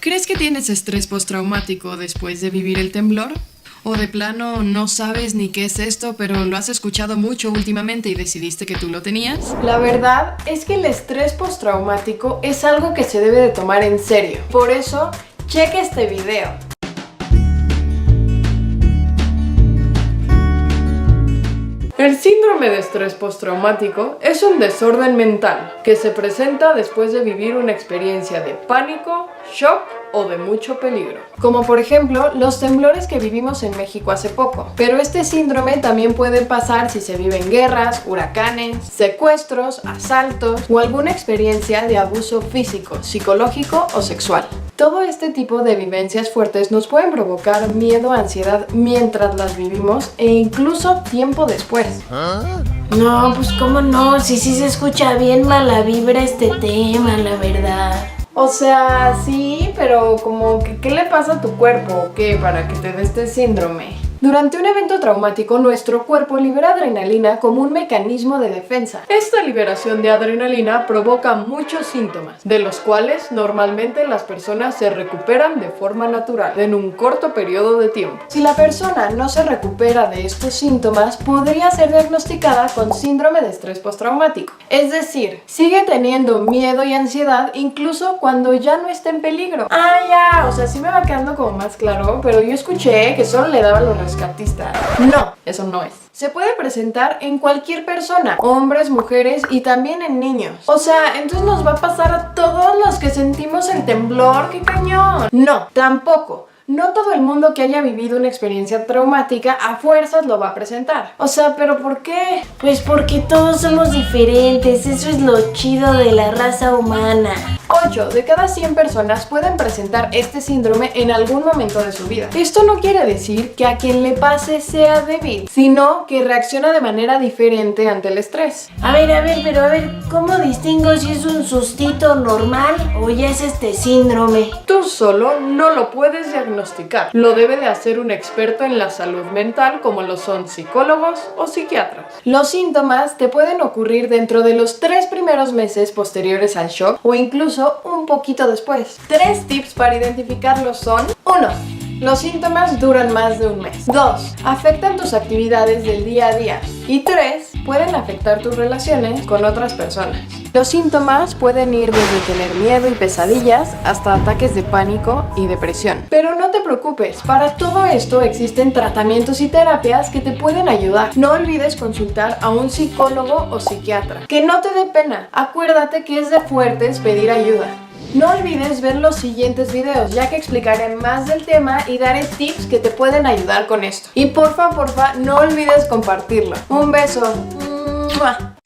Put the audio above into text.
¿Crees que tienes estrés postraumático después de vivir el temblor? ¿O de plano no sabes ni qué es esto, pero lo has escuchado mucho últimamente y decidiste que tú lo tenías? La verdad es que el estrés postraumático es algo que se debe de tomar en serio. Por eso, cheque este video. El síndrome de estrés postraumático es un desorden mental que se presenta después de vivir una experiencia de pánico, shock o de mucho peligro. Como por ejemplo, los temblores que vivimos en México hace poco. Pero este síndrome también puede pasar si se viven guerras, huracanes, secuestros, asaltos o alguna experiencia de abuso físico, psicológico o sexual. Todo este tipo de vivencias fuertes nos pueden provocar miedo, ansiedad mientras las vivimos e incluso tiempo después. No, pues cómo no, si sí se escucha bien mala vibra este tema, la verdad. O sea, sí, pero como que ¿qué le pasa a tu cuerpo o qué para que te dé este síndrome? Durante un evento traumático, nuestro cuerpo libera adrenalina como un mecanismo de defensa. Esta liberación de adrenalina provoca muchos síntomas, de los cuales normalmente las personas se recuperan de forma natural en un corto periodo de tiempo. Si la persona no se recupera de estos síntomas, podría ser diagnosticada con síndrome de estrés postraumático. Es decir, sigue teniendo miedo y ansiedad incluso cuando ya no está en peligro. O sea, sí me va quedando como más claro, pero yo escuché que solo le daban los rescatista. No, eso no es. Se puede presentar en cualquier persona, hombres, mujeres y también en niños. O sea, entonces nos va a pasar a todos los que sentimos el temblor, ¡qué cañón! No, tampoco. No todo el mundo que haya vivido una experiencia traumática a fuerzas lo va a presentar. O sea, ¿pero por qué? Pues porque todos somos diferentes, eso es lo chido de la raza humana. 8 de cada 100 personas pueden presentar este síndrome en algún momento de su vida. Esto no quiere decir que a quien le pase sea débil, sino que reacciona de manera diferente ante el estrés. A ver, ¿cómo distingo si es un sustito normal o ya es este síndrome? Tú solo no lo puedes diagnosticar. Lo debe de hacer un experto en la salud mental, como lo son psicólogos o psiquiatras. Los síntomas te pueden ocurrir dentro de los 3 primeros meses posteriores al shock o incluso un poquito después. 3 tips para identificarlos son: 1. Los síntomas duran más de un mes. 2. Afectan tus actividades del día a día. Y 3. Pueden afectar tus relaciones con otras personas. Los síntomas pueden ir desde tener miedo y pesadillas hasta ataques de pánico y depresión. Pero no te preocupes, para todo esto existen tratamientos y terapias que te pueden ayudar. No olvides consultar a un psicólogo o psiquiatra. Que no te dé pena, acuérdate que es de fuertes pedir ayuda. No olvides ver los siguientes videos, ya que explicaré más del tema y daré tips que te pueden ayudar con esto. Y porfa, no olvides compartirlo. Un beso. ¡Mua!